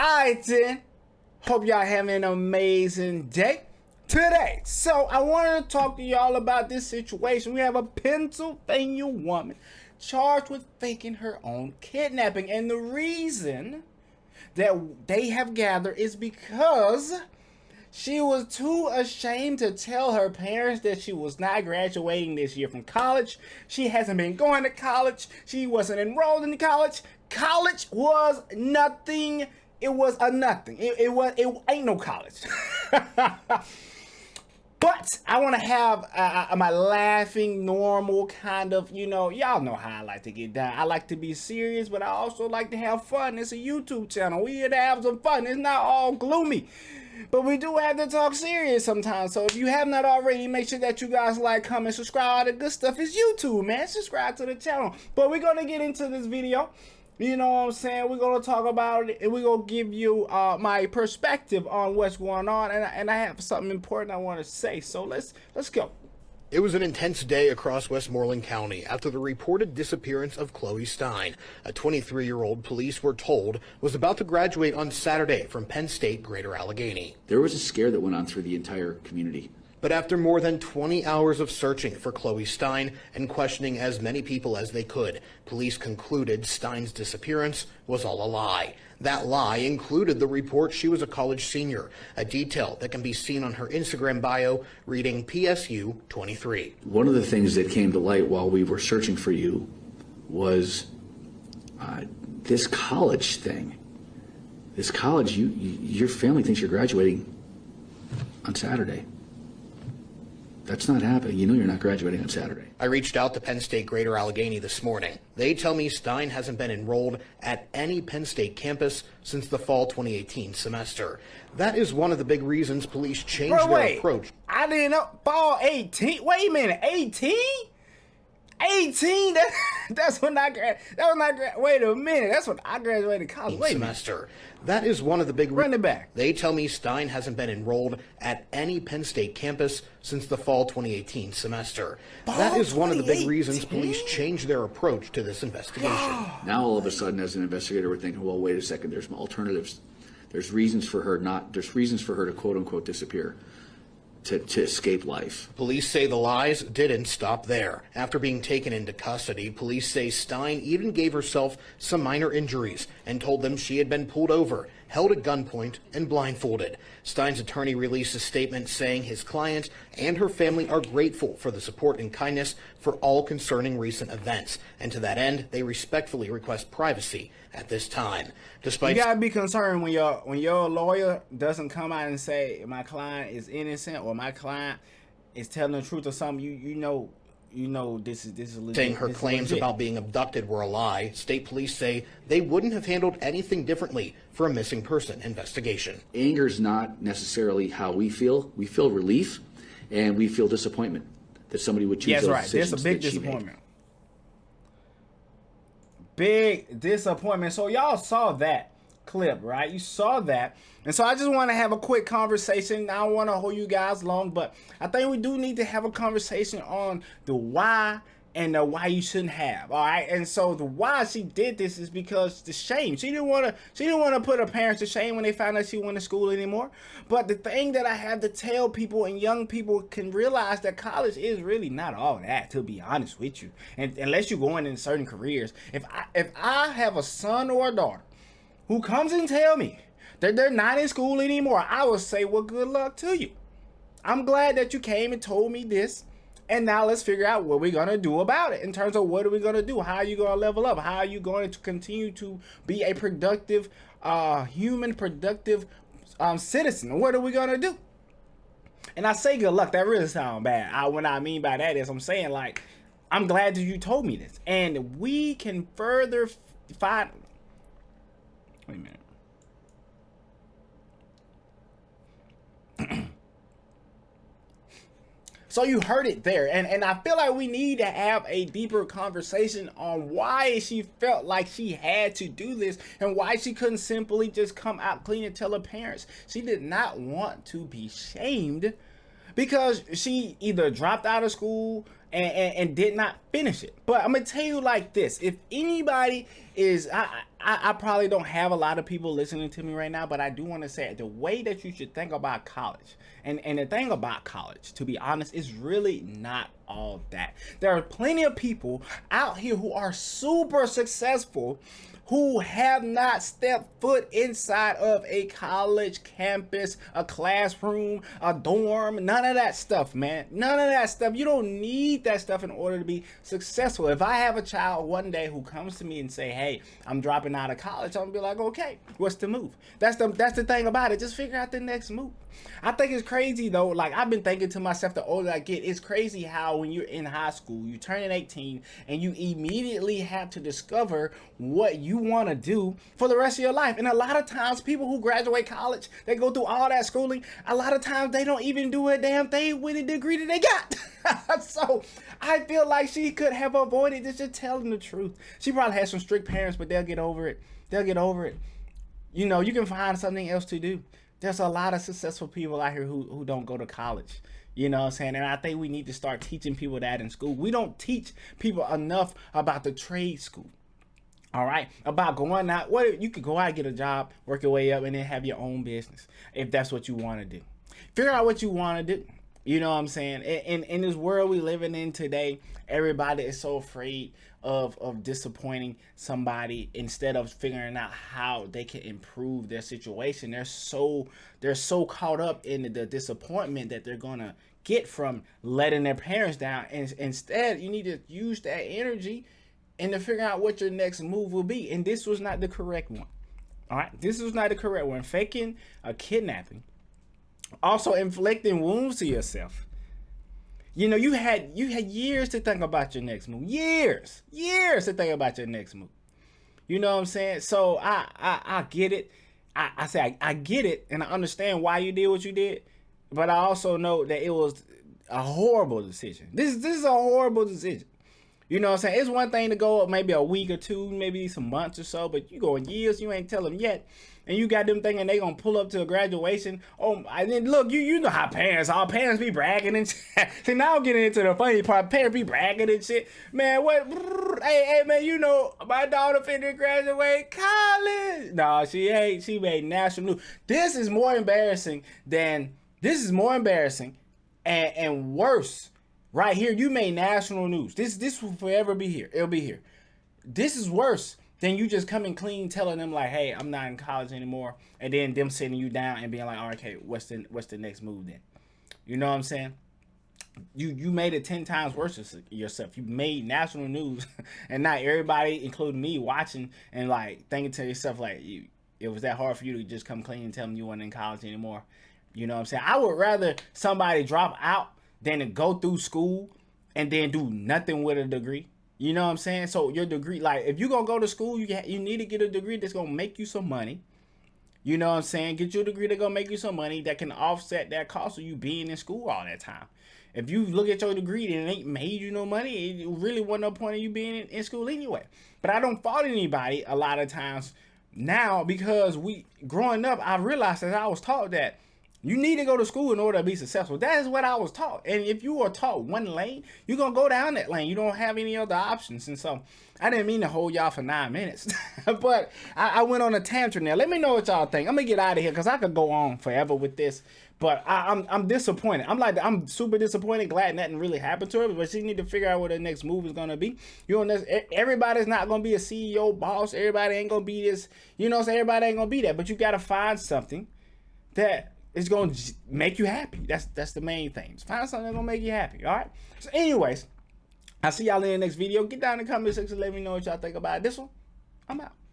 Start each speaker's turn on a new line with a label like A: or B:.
A: Alright then, hope y'all having an amazing day today. So I wanted to talk to y'all about this situation. We have a Pennsylvania woman charged with faking her own kidnapping, and the reason that they have gathered is because she was too ashamed to tell her parents that she was not graduating this year from college. She hasn't been going to college. She wasn't enrolled in college. College was nothing. It was a nothing. It ain't no college. But I want to have my laughing, normal kind of, y'all know how I like to get down. I like to be serious, but I also like to have fun. It's a YouTube channel. We here to have some fun. It's not all gloomy. But we do have to talk serious sometimes. So if you have not already, make sure that you guys like, comment, subscribe. All the good stuff is YouTube, man. Subscribe to the channel. But we're going to get into this video. You know what I'm saying? We're going to talk about it, and we're going to give you my perspective on what's going on. And I have something important I want to say. So let's go.
B: It was an intense day across Westmoreland County after the reported disappearance of Chloe Stein, a 23-year-old police were told was about to graduate on Saturday from Penn State Greater Allegheny.
C: There was a scare that went on through the entire community.
B: But after more than 20 hours of searching for Chloe Stein and questioning as many people as they could, police concluded Stein's disappearance was all a lie. That lie included the report she was a college senior, a detail that can be seen on her Instagram bio reading PSU 23.
C: One of the things that came to light while we were searching for you was this college thing. This college, your family thinks you're graduating on Saturday. That's not happening. You know you're not graduating on Saturday.
B: I reached out to Penn State Greater Allegheny this morning. They tell me Stein hasn't been enrolled at any Penn State campus since the fall 2018 semester. That is one of the big reasons police changed their approach.
A: I didn't know. Fall 18? Wait a minute. 18? 18? That's when I graduated. Wait a minute. That's when I graduated college. Wait
B: semester. That is one of the big
A: Run it back.
B: They tell me Stein hasn't been enrolled at any Penn State campus since the fall 2018 semester. That is one of the big reasons police changed their approach to this investigation.
C: Now all of a sudden, as an investigator, we're thinking, well, wait a second, there's alternatives. There's reasons for her to quote unquote disappear. To escape life.
B: Police say the lies didn't stop there. After being taken into custody, police say Stein even gave herself some minor injuries and told them she had been pulled over, held at gunpoint, and blindfolded. Stein's attorney released a statement saying his client and her family are grateful for the support and kindness for all concerning recent events, and to that end, they respectfully request privacy at this time. Despite
A: you gotta be concerned when your lawyer doesn't come out and say my client is innocent or my client is telling the truth or something. You know this is legit.
B: Saying her claims about being abducted were a lie, state police say they wouldn't have handled anything differently for a missing person investigation.
C: Anger is not necessarily how we feel. We feel relief, and we feel disappointment that somebody would choose those decisions.
A: There's a big disappointment. Big disappointment. So y'all saw that clip, right? You saw that. And so I just want to have a quick conversation. I don't want to hold you guys long, but I think we do need to have a conversation on the why and the why you shouldn't have. All right. And so the why she did this is because the shame. She didn't want to put her parents to shame when they found out she went to school anymore. But the thing that I have to tell people, and young people can realize, that college is really not all that, to be honest with you. And unless you're going in certain careers. If I have a son or a daughter who comes and tell me that they're not in school anymore, I will say, well, good luck to you. I'm glad that you came and told me this. And now let's figure out what we're going to do about it in terms of what are we going to do? How are you going to level up? How are you going to continue to be a productive, productive citizen? What are we going to do? And I say good luck. That really sounds bad. What I mean by that is I'm saying, like, I'm glad that you told me this. And we can further find... Wait a minute. So you heard it there, and I feel like we need to have a deeper conversation on why she felt like she had to do this and why she couldn't simply just come out clean and tell her parents. She did not want to be shamed because she either dropped out of school and did not finish it. But I'm gonna tell you like this: if anybody is, I probably don't have a lot of people listening to me right now, but I do want to say the way that you should think about college, and the thing about college, to be honest, is really not all that. There are plenty of people out here who are super successful who have not stepped foot inside of a college campus, a classroom, a dorm, none of that stuff, man. None of that stuff. You don't need that stuff in order to be successful. If I have a child one day who comes to me and say, hey, I'm dropping out of college, I'm gonna be like, okay, what's the move? That's the thing about it. Just figure out the next move. I think it's crazy though. Like, I've been thinking to myself, the older I get, it's crazy how when you're in high school, you turn 18 and you immediately have to discover what you want to do for the rest of your life. And a lot of times people who graduate college, they go through all that schooling, a lot of times they don't even do a damn thing with the degree that they got. So I feel like she could have avoided this, just telling the truth. She probably has some strict parents, but they'll get over it. They'll get over it. You know, you can find something else to do. There's a lot of successful people out here who don't go to college. You know what I'm saying? And I think we need to start teaching people that in school. We don't teach people enough about the trade school. All right, about going out. What you could go out and get a job, work your way up, and then have your own business if that's what you want to do. Figure out what you want to do. You know what I'm saying? In this world we living in today, everybody is so afraid of disappointing somebody instead of figuring out how they can improve their situation. They're so caught up in the disappointment that they're gonna get from letting their parents down. And instead, you need to use that energy and to figure out what your next move will be. And this was not the correct one. All right, this was not the correct one. Faking a kidnapping, also inflicting wounds to yourself. You know, you had years to think about your next move. Years to think about your next move. You know what I'm saying? So I get it. I get it, and I understand why you did what you did. But I also know that it was a horrible decision. This is a horrible decision. You know what I'm saying? It's one thing to go up maybe a week or two, maybe some months or so, but you going years, you ain't tell them yet. And you got them thinking they gonna pull up to a graduation. Oh, and then look, you know how all parents be bragging and shit. See, now I'm getting into the funny part. Parents be bragging and shit. Man, what? Hey, man, you know, my daughter finna graduate college. No, she ain't. She made national news. This is more embarrassing and worse. Right here, you made national news. This will forever be here. It'll be here. This is worse than you just coming clean, telling them like, "Hey, I'm not in college anymore," and then them sitting you down and being like, "All right, okay, what's the next move then?" You know what I'm saying? You made it 10 times worse yourself. You made national news, and not everybody, including me, watching and like thinking to yourself like, it was that hard for you to just come clean and tell them you weren't in college anymore. You know what I'm saying? I would rather somebody drop out than to go through school and then do nothing with a degree. You know what I'm saying? So your degree, like if you're going to go to school, you need to get a degree that's going to make you some money. You know what I'm saying? Get you a degree that's going to make you some money that can offset that cost of you being in school all that time. If you look at your degree and it ain't made you no money, it really wasn't no point of you being in school anyway. But I don't fault anybody a lot of times now because growing up, I realized that I was taught that you need to go to school in order to be successful. That is what I was taught. And if you are taught one lane, you're going to go down that lane. You don't have any other options. And so I didn't mean to hold y'all for 9 minutes. But I went on a tantrum there. Let me know what y'all think. I'm going to get out of here because I could go on forever with this. But I'm disappointed. I'm super disappointed. Glad nothing really happened to her. But she need to figure out what her next move is going to be. You know, everybody's not going to be a CEO boss. Everybody ain't going to be this. You know what I'm saying? Everybody ain't going to be that. But you got to find something that it's going to make you happy. That's the main thing. Just find something that's going to make you happy, all right? So anyways, I'll see y'all in the next video. Get down in the comment section. Let me know what y'all think about this one. I'm out.